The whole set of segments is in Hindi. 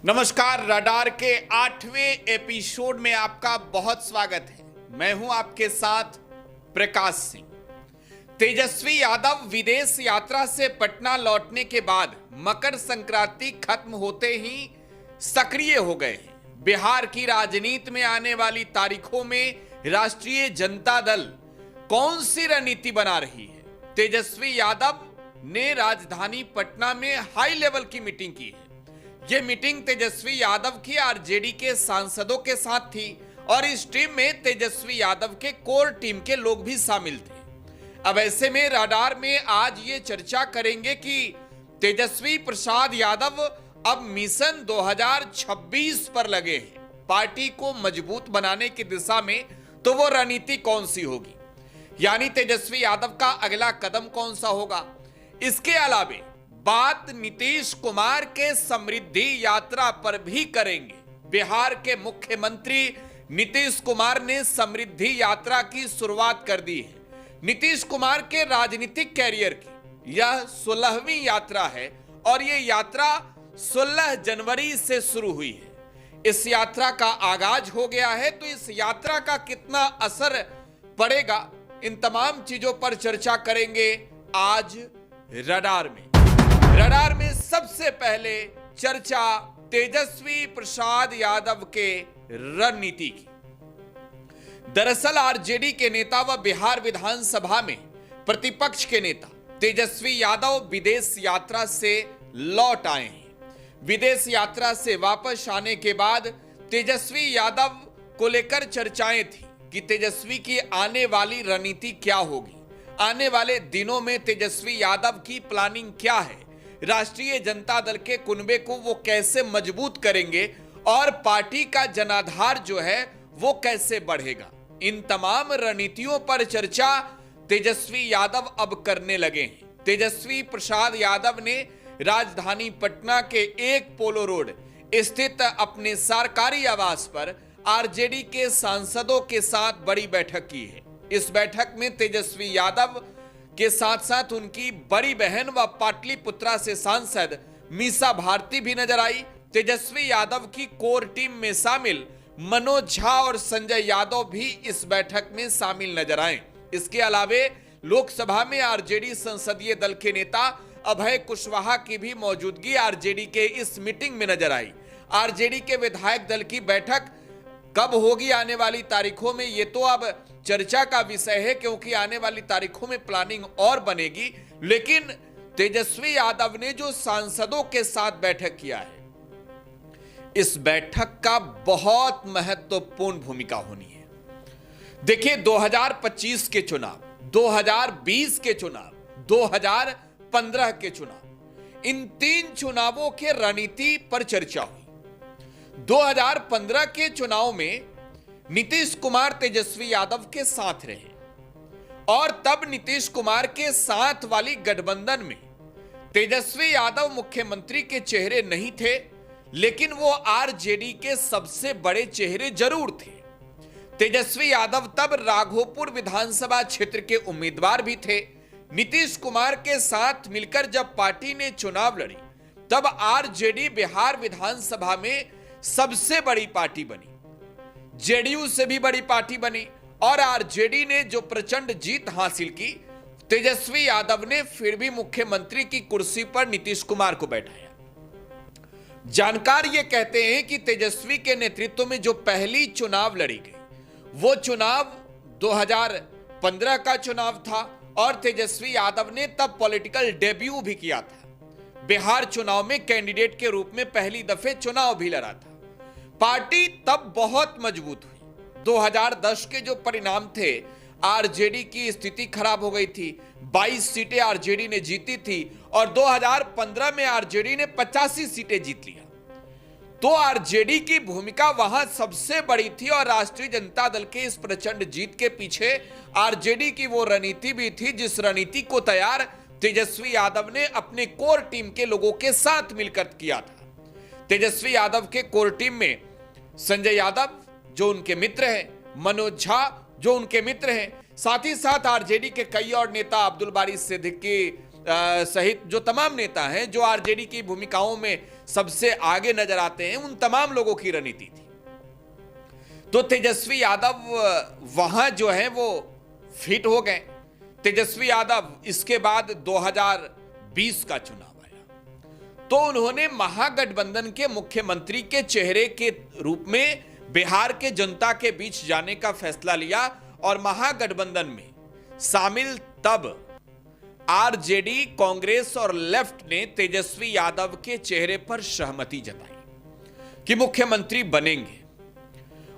नमस्कार। रडार के 8वें एपिसोड में आपका बहुत स्वागत है। मैं हूं आपके साथ प्रकाश सिंह। तेजस्वी यादव विदेश यात्रा से पटना लौटने के बाद मकर संक्रांति खत्म होते ही सक्रिय हो गए हैं। बिहार की राजनीति में आने वाली तारीखों में राष्ट्रीय जनता दल कौन सी रणनीति बना रही है? तेजस्वी यादव ने राजधानी पटना में हाई लेवल की मीटिंग की है। यह मीटिंग तेजस्वी यादव की आरजेडी के सांसदों के साथ थी और इस टीम में तेजस्वी यादव के कोर टीम के लोग भी शामिल थे। अब ऐसे में रडार में आज ये चर्चा करेंगे कि तेजस्वी प्रसाद यादव अब मिशन 2026 पर लगे हैं। पार्टी को मजबूत बनाने की दिशा में तो वो रणनीति कौन सी होगी, यानी तेजस्वी यादव का अगला कदम कौन सा होगा। इसके अलावे बात नीतीश कुमार के समृद्धि यात्रा पर भी करेंगे। बिहार के मुख्यमंत्री नीतीश कुमार ने समृद्धि यात्रा की शुरुआत कर दी है। नीतीश कुमार के राजनीतिक कैरियर की यह 16वीं यात्रा है और यह यात्रा 16 जनवरी से शुरू हुई है। इस यात्रा का आगाज हो गया है, तो इस यात्रा का कितना असर पड़ेगा, इन तमाम चीजों पर चर्चा करेंगे आज रडार में। रडार में सबसे पहले चर्चा तेजस्वी प्रसाद यादव के रणनीति की। दरअसल आरजेडी के नेता व बिहार विधानसभा में प्रतिपक्ष के नेता तेजस्वी यादव विदेश यात्रा से लौट आए हैं। विदेश यात्रा से वापस आने के बाद तेजस्वी यादव को लेकर चर्चाएं थी कि तेजस्वी की आने वाली रणनीति क्या होगी, आने वाले दिनों में तेजस्वी यादव की प्लानिंग क्या है, राष्ट्रीय जनता दल के कुनबे को वो कैसे मजबूत करेंगे और पार्टी का जनाधार जो है वो कैसे बढ़ेगा। इन तमाम रणनीतियों पर चर्चा तेजस्वी यादव अब करने लगे हैं। तेजस्वी प्रसाद यादव ने राजधानी पटना के एक पोलो रोड स्थित अपने सरकारी आवास पर आरजेडी के सांसदों के साथ बड़ी बैठक की है। इस बैठक में तेजस्वी यादव के साथ साथ उनकी बड़ी बहन व पाटलिपुत्रा से सांसद मीसा भारती भी नजर आई। तेजस्वी यादव की कोर टीम में शामिल मनोज झा और संजय यादव भी इस बैठक में शामिल नजर आए। इसके अलावे लोकसभा में आरजेडी संसदीय दल के नेता अभय कुशवाहा की भी मौजूदगी आरजेडी के इस मीटिंग में नजर आई। आरजेडी के विधायक दल की बैठक कब होगी आने वाली तारीखों में, ये तो अब चर्चा का विषय है, क्योंकि आने वाली तारीखों में प्लानिंग और बनेगी। लेकिन तेजस्वी यादव ने जो सांसदों के साथ बैठक किया है, इस बैठक का बहुत महत्वपूर्ण भूमिका होनी है। देखिए, 2025 के चुनाव, 2020 के चुनाव, 2015 के चुनाव, इन 3 चुनावों के रणनीति पर चर्चा हुई। 2015 के चुनाव में नीतीश कुमार तेजस्वी यादव के साथ रहे और तब नीतीश कुमार के साथ वाली गठबंधन में तेजस्वी यादव मुख्यमंत्री के चेहरे नहीं थे, लेकिन वो आरजेडी के सबसे बड़े चेहरे जरूर थे। तेजस्वी यादव तब राघोपुर विधानसभा क्षेत्र के उम्मीदवार भी थे। नीतीश कुमार के साथ मिलकर जब पार्टी ने चुनाव लड़ी, तब आरजेडी बिहार विधानसभा में सबसे बड़ी पार्टी बनी, जेडीयू से भी बड़ी पार्टी बनी और आरजेडी ने जो प्रचंड जीत हासिल की, तेजस्वी यादव ने फिर भी मुख्यमंत्री की कुर्सी पर नीतीश कुमार को बैठाया। जानकार ये कहते हैं कि तेजस्वी के नेतृत्व में जो पहली चुनाव लड़ी गई, वो चुनाव 2015 का चुनाव था और तेजस्वी यादव ने तब पॉलिटिकल डेब्यू भी किया था। बिहार चुनाव में कैंडिडेट के रूप में पहली दफे चुनाव भी लड़ा था। पार्टी तब बहुत मजबूत हुई। 2010 के जो परिणाम थे, आरजेडी की स्थिति खराब हो गई थी। 22 सीटें आरजेडी ने जीती थी और 2015 में आरजेडी ने 85 सीटें जीत लिया। तो आरजेडी की भूमिका वहां सबसे बड़ी थी और राष्ट्रीय जनता दल के इस प्रचंड जीत के पीछे आरजेडी की वो रणनीति भी थी, जिस रणनीति को तैयार तेजस्वी यादव ने अपने कोर टीम के लोगों के साथ मिलकर किया था। तेजस्वी यादव के कोर टीम में संजय यादव जो उनके मित्र हैं, मनोज झा जो उनके मित्र हैं, साथ ही साथ आरजेडी के कई और नेता अब्दुल बारी सिद्दीकी, सहित जो तमाम नेता हैं, जो आरजेडी की भूमिकाओं में सबसे आगे नजर आते हैं, उन तमाम लोगों की रणनीति थी। तो तेजस्वी यादव वहां जो है वो फिट हो गए। तेजस्वी यादव इसके बाद 2020 का चुनाव आया तो उन्होंने महागठबंधन के मुख्यमंत्री के चेहरे के रूप में बिहार के जनता के बीच जाने का फैसला लिया और महागठबंधन में शामिल तब आरजेडी, कांग्रेस और लेफ्ट ने तेजस्वी यादव के चेहरे पर सहमति जताई कि मुख्यमंत्री बनेंगे।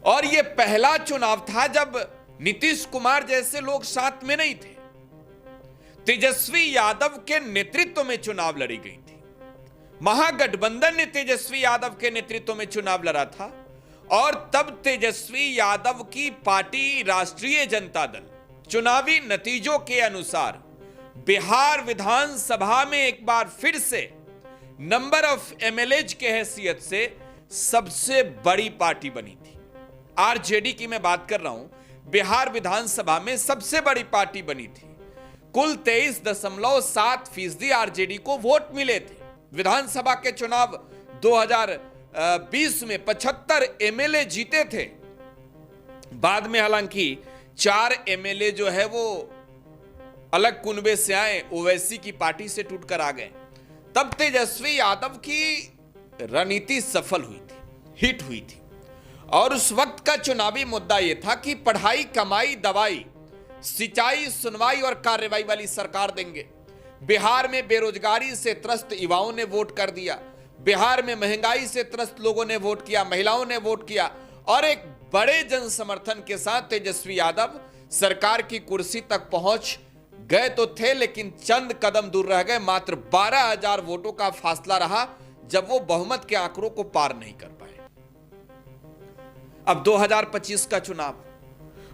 और यह पहला चुनाव था जब नीतीश कुमार जैसे लोग साथ में नहीं थे। तेजस्वी यादव के नेतृत्व में चुनाव लड़ी गई थी। महागठबंधन ने तेजस्वी यादव के नेतृत्व में चुनाव लड़ा था और तब तेजस्वी यादव की पार्टी राष्ट्रीय जनता दल चुनावी नतीजों के अनुसार बिहार विधानसभा में एक बार फिर से नंबर ऑफ एमएलएज के हैसियत से सबसे बड़ी पार्टी बनी थी। आरजेडी की मैं बात कर रहा हूं। बिहार विधानसभा में सबसे बड़ी पार्टी बनी थी। कुल 23.7% आरजेडी को वोट मिले थे। विधानसभा के चुनाव 2020 में 75 एमएलए जीते थे। बाद में हालांकि 4 एमएलए जो है वो अलग कुनबे से आए, ओवैसी की पार्टी से टूटकर आ गए। तब तेजस्वी यादव की रणनीति सफल हुई थी, हिट हुई थी। और उस वक्त का चुनावी मुद्दा यह था कि पढ़ाई, कमाई, दवाई, सिंचाई, सुनवाई और कार्रवाई वाली सरकार देंगे। बिहार में बेरोजगारी से त्रस्त युवाओं ने वोट कर दिया। बिहार में महंगाई से त्रस्त लोगों ने वोट किया, महिलाओं ने वोट किया और एक बड़े जन समर्थन के साथ तेजस्वी यादव सरकार की कुर्सी तक पहुंच गए तो थे, लेकिन चंद कदम दूर रह गए। मात्र 12,000 वोटों का फासला रहा जब वो बहुमत के आंकड़ों को पार नहीं कर पाए। अब 2025 का चुनाव,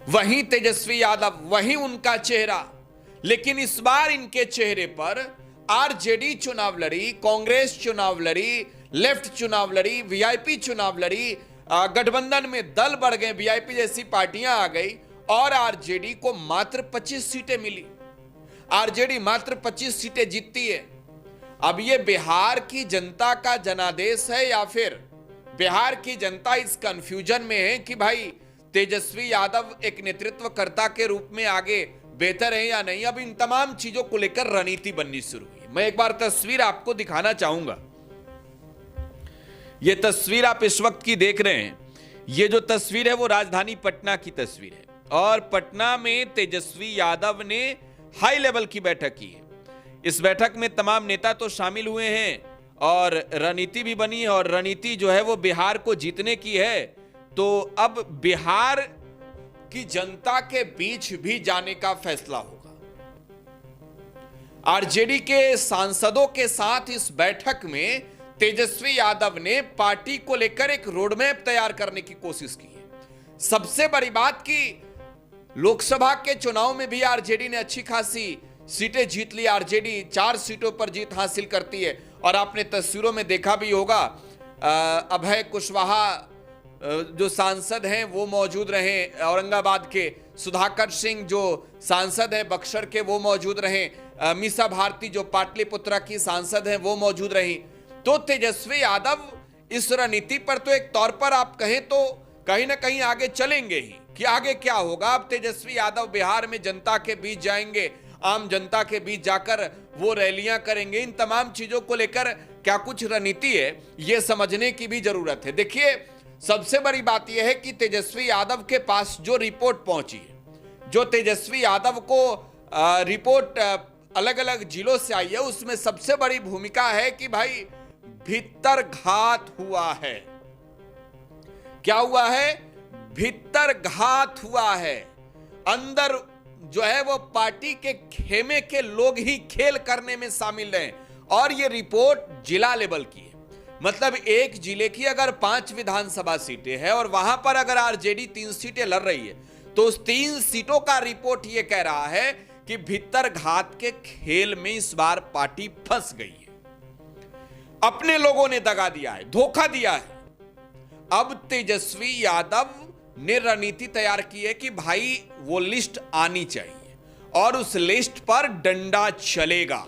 वहीं तेजस्वी यादव, वहीं उनका चेहरा, लेकिन इस बार इनके चेहरे पर आरजेडी चुनाव लड़ी, कांग्रेस चुनाव लड़ी, लेफ्ट चुनाव लड़ी, वीआईपी चुनाव लड़ी, गठबंधन में दल बढ़ गए, वीआईपी जैसी पार्टियां आ गई और आरजेडी को मात्र 25 सीटें मिली। आरजेडी मात्र 25 सीटें जीतती है। अब यह बिहार की जनता का जनादेश है या फिर बिहार की जनता इस कंफ्यूजन में है कि भाई तेजस्वी यादव एक नेतृत्वकर्ता के रूप में आगे बेहतर है या नहीं। अब इन तमाम चीजों को लेकर रणनीति बननी शुरू हुई। मैं एक बार तस्वीर आपको दिखाना चाहूंगा। यह तस्वीर आप इस वक्त की देख रहे हैं। यह जो तस्वीर है वो राजधानी पटना की तस्वीर है और पटना में तेजस्वी यादव ने हाई लेवल की बैठक की है। इस बैठक में तमाम नेता तो शामिल हुए हैं और रणनीति भी बनी है और रणनीति जो है वो बिहार को जीतने की है। तो अब बिहार की जनता के बीच भी जाने का फैसला होगा। आरजेडी के सांसदों के साथ इस बैठक में तेजस्वी यादव ने पार्टी को लेकर एक रोडमैप तैयार करने की कोशिश की है। सबसे बड़ी बात कि लोकसभा के चुनाव में भी आरजेडी ने अच्छी खासी सीटें जीत ली। आरजेडी 4 सीटों पर जीत हासिल करती है और आपने तस्वीरों में देखा भी होगा, अभय कुशवाहा जो सांसद हैं वो मौजूद रहे, औरंगाबाद के सुधाकर सिंह जो सांसद हैं बक्सर के वो मौजूद रहे, मीसा भारती जो पाटलिपुत्रा की सांसद हैं वो मौजूद रही। तो तेजस्वी यादव इस रणनीति पर तो एक तौर पर आप कहें तो कहीं ना कहीं आगे चलेंगे ही। कि आगे क्या होगा, अब तेजस्वी यादव बिहार में जनता के बीच जाएंगे, आम जनता के बीच जाकर वो रैलियां करेंगे। इन तमाम चीजों को लेकर क्या कुछ रणनीति है ये समझने की भी जरूरत है। देखिए, सबसे बड़ी बात यह है कि तेजस्वी यादव के पास जो रिपोर्ट पहुंची है, जो तेजस्वी यादव को रिपोर्ट अलग अलग जिलों से आई है, उसमें सबसे बड़ी भूमिका है कि भाई भीतर घात हुआ है। क्या हुआ है? भीतर घात हुआ है। अंदर जो है वो पार्टी के खेमे के लोग ही खेल करने में शामिल रहे और ये रिपोर्ट जिला लेवल की है। मतलब एक जिले की अगर 5 विधानसभा सीटें हैं और वहां पर अगर आरजेडी 3 सीटें लड़ रही है तो उस 3 सीटों का रिपोर्ट ये कह रहा है कि भीतर घात के खेल में इस बार पार्टी फंस गई है। अपने लोगों ने दगा दिया है, धोखा दिया है। अब तेजस्वी यादव ने रणनीति तैयार की है कि भाई वो लिस्ट आनी चाहिए और उस लिस्ट पर डंडा चलेगा।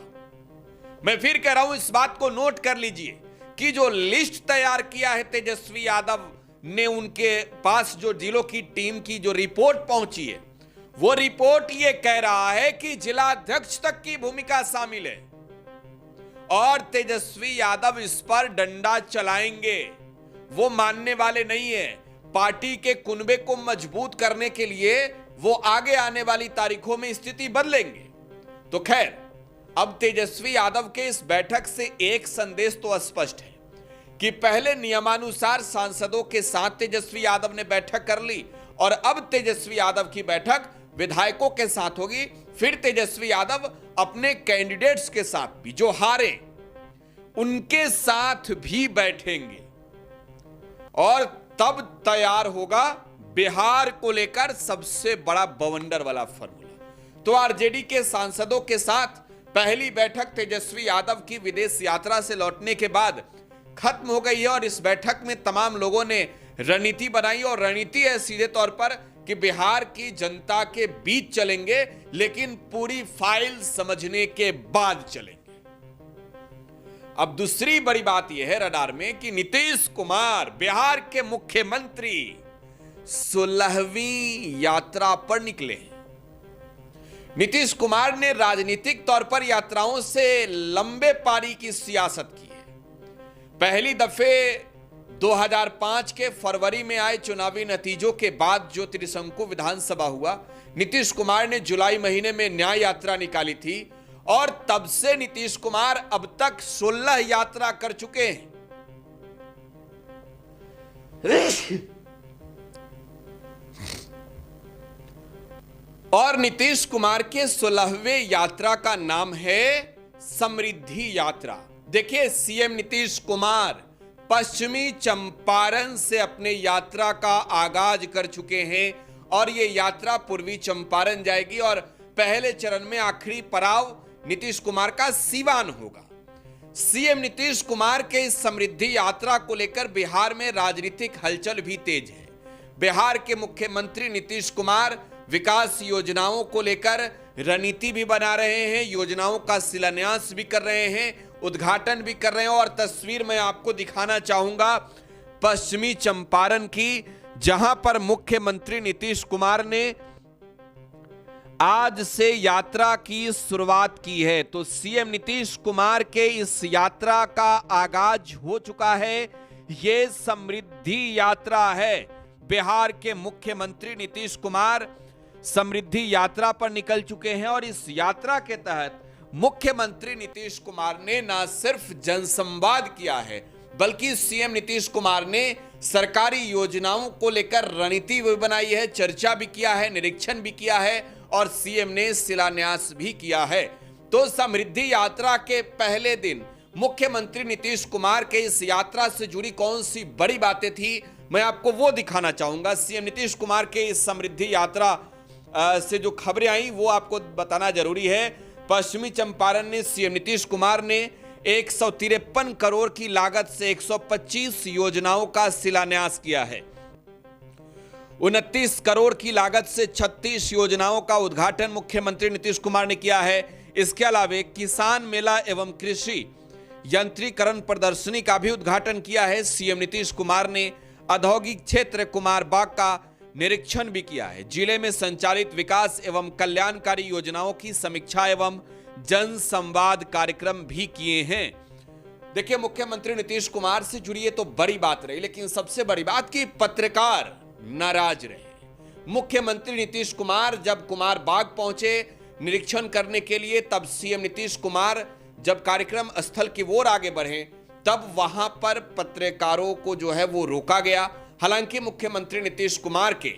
मैं फिर कह रहा हूं, इस बात को नोट कर लीजिए कि जो लिस्ट तैयार किया है तेजस्वी यादव ने, उनके पास जो जिलों की टीम की जो रिपोर्ट पहुंची है, वो रिपोर्ट ये कह रहा है कि जिलाध्यक्ष तक की भूमिका शामिल है और तेजस्वी यादव इस पर डंडा चलाएंगे। वो मानने वाले नहीं है। पार्टी के कुनबे को मजबूत करने के लिए वो आगे आने वाली तारीखों में स्थिति बदलेंगे। तो खैर, अब तेजस्वी यादव के इस बैठक से एक संदेश तो स्पष्ट है कि पहले नियमानुसार सांसदों के साथ तेजस्वी यादव ने बैठक कर ली और अब तेजस्वी यादव की बैठक विधायकों के साथ होगी। फिर तेजस्वी यादव अपने कैंडिडेट्स के साथ भी, जो हारे उनके साथ भी बैठेंगे और तब तैयार होगा बिहार को लेकर सबसे बड़ा बवंडर वाला फॉर्मूला। तो आरजेडी के सांसदों के साथ पहली बैठक तेजस्वी यादव की विदेश यात्रा से लौटने के बाद खत्म हो गई है और इस बैठक में तमाम लोगों ने रणनीति बनाई और रणनीति है सीधे तौर पर कि बिहार की जनता के बीच चलेंगे, लेकिन पूरी फाइल समझने के बाद चलेंगे। अब दूसरी बड़ी बात यह है रडार में कि नीतीश कुमार बिहार के मुख्यमंत्री 16वीं यात्रा पर निकले हैं। नीतीश कुमार ने राजनीतिक तौर पर यात्राओं से लंबे पारी की सियासत की है। पहली दफे 2005 के फरवरी में आए चुनावी नतीजों के बाद जो त्रिशंकु विधानसभा हुआ, नीतीश कुमार ने जुलाई महीने में न्याय यात्रा निकाली थी और तब से नीतीश कुमार अब तक 16 यात्रा कर चुके हैं। और नीतीश कुमार के 16वें यात्रा का नाम है समृद्धि यात्रा। देखिए, सीएम नीतीश कुमार पश्चिमी चंपारण से अपने यात्रा का आगाज कर चुके हैं और यह यात्रा पूर्वी चंपारण जाएगी और पहले चरण में आखिरी पड़ाव नीतीश कुमार का सीवान होगा। सीएम नीतीश कुमार के इस समृद्धि यात्रा को लेकर बिहार में राजनीतिक हलचल भी तेज है। बिहार के मुख्यमंत्री नीतीश कुमार विकास योजनाओं को लेकर रणनीति भी बना रहे हैं, योजनाओं का शिलान्यास भी कर रहे हैं, उद्घाटन भी कर रहे हैं। और तस्वीर मैं आपको दिखाना चाहूंगा पश्चिमी चंपारण की, जहां पर मुख्यमंत्री नीतीश कुमार ने आज से यात्रा की शुरुआत की है। तो सीएम नीतीश कुमार के इस यात्रा का आगाज हो चुका है। यह समृद्धि यात्रा है। बिहार के मुख्यमंत्री नीतीश कुमार समृद्धि यात्रा पर निकल चुके हैं और इस यात्रा के तहत मुख्यमंत्री नीतीश कुमार ने न सिर्फ जनसंवाद किया है, बल्कि सीएम नीतीश कुमार ने सरकारी योजनाओं को लेकर रणनीति भी बनाई है, चर्चा भी किया है, निरीक्षण भी किया है और सीएम ने शिलान्यास भी किया है। तो समृद्धि यात्रा के पहले दिन मुख्यमंत्री नीतीश कुमार के इस यात्रा से जुड़ी कौन सी बड़ी बातें थी, मैं आपको वो दिखाना चाहूंगा। सीएम नीतीश कुमार के इस समृद्धि यात्रा से जो खबरें आई वो आपको बताना जरूरी है। पश्चिमी चंपारण में सीएम नीतीश कुमार ने 153 करोड़ की लागत से 125 योजनाओं का शिलान्यास किया है। 29 करोड़ की लागत से 36 योजनाओं का उद्घाटन मुख्यमंत्री नीतीश कुमार ने किया है। इसके अलावा किसान मेला एवं कृषि यंत्रीकरण प्रदर्शनी का भी उद्घाटन किया है। सीएम नीतीश कुमार ने औद्योगिक क्षेत्र कुमार बाग का निरीक्षण भी किया है। जिले में संचालित विकास एवं कल्याणकारी योजनाओं की समीक्षा एवं जन संवाद कार्यक्रम भी किए हैं। देखिए, मुख्यमंत्री नीतीश कुमार से जुड़ी ये तो बड़ी बात रही, लेकिन सबसे बड़ी बात कि पत्रकार नाराज रहे। मुख्यमंत्री नीतीश कुमार जब कुमार बाग पहुंचे निरीक्षण करने के लिए, तब सीएम नीतीश कुमार जब कार्यक्रम स्थल की ओर आगे बढ़े, तब वहां पर पत्रकारों को जो है वो रोका गया। हालांकि मुख्यमंत्री नीतीश कुमार के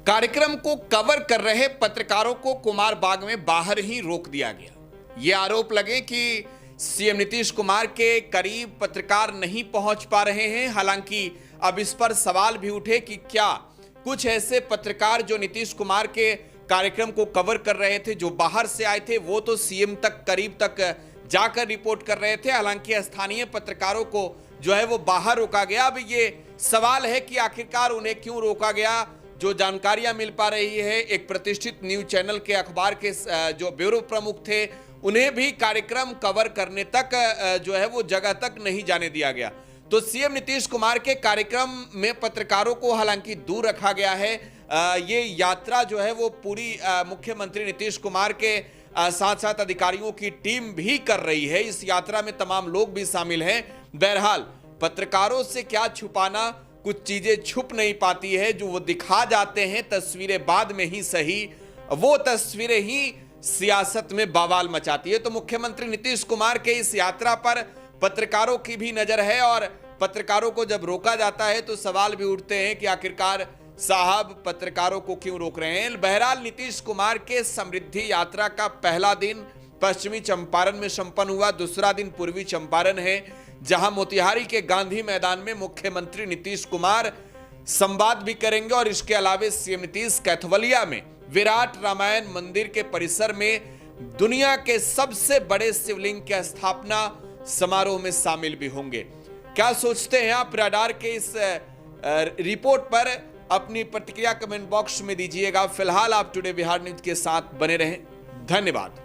कार्यक्रम को कवर कर रहे पत्रकारों को कुमार बाग में बाहर ही रोक दिया गया। ये आरोप लगे कि सीएम नीतीश कुमार के करीब पत्रकार नहीं पहुंच पा रहे हैं। हालांकि अब इस पर सवाल भी उठे कि क्या कुछ ऐसे पत्रकार जो नीतीश कुमार के कार्यक्रम को कवर कर रहे थे, जो बाहर से आए थे, वो तो सीएम तक करीब तक जाकर रिपोर्ट कर रहे थे। हालांकि स्थानीय पत्रकारों को जो है वो बाहर रोका गया। अब ये सवाल है कि आखिरकार उन्हें क्यों रोका गया। जो जानकारियां मिल पा रही है, एक प्रतिष्ठित न्यूज चैनल के अखबार के जो ब्यूरो प्रमुख थे, उन्हें भी कार्यक्रम कवर करने तक जो है वो जगह तक नहीं जाने दिया गया। तो सीएम नीतीश कुमार के कार्यक्रम में पत्रकारों को हालांकि दूर रखा गया है। ये यात्रा जो है वो पूरी मुख्यमंत्री नीतीश कुमार के साथ साथ अधिकारियों की टीम भी कर रही है। इस यात्रा में तमाम लोग भी शामिल हैं। बहरहाल पत्रकारों से क्या छुपाना, कुछ चीजें छुप नहीं पाती है, जो वो दिखा जाते हैं तस्वीरें बाद में ही सही, वो तस्वीरें ही सियासत में बवाल मचाती है। तो मुख्यमंत्री नीतीश कुमार के इस यात्रा पर पत्रकारों की भी नजर है और पत्रकारों को जब रोका जाता है तो सवाल भी उठते हैं कि आखिरकार साहब पत्रकारों को क्यों रोक रहे हैं। बहरहाल नीतीश कुमार के समृद्धि यात्रा का पहला दिन पश्चिमी चंपारण में संपन्न हुआ, दूसरा दिन पूर्वी चंपारण है, जहां मोतिहारी के गांधी मैदान में मुख्यमंत्री नीतीश कुमार संवाद भी करेंगे और इसके अलावा सीएम नीतीश कैथवलिया में विराट रामायण मंदिर के परिसर में दुनिया के सबसे बड़े शिवलिंग की स्थापना समारोह में शामिल भी होंगे। क्या सोचते हैं आप रडार के इस रिपोर्ट पर? अपनी प्रतिक्रिया कमेंट बॉक्स में दीजिएगा। फिलहाल आप टुडे बिहार न्यूज के साथ बने रहें। धन्यवाद।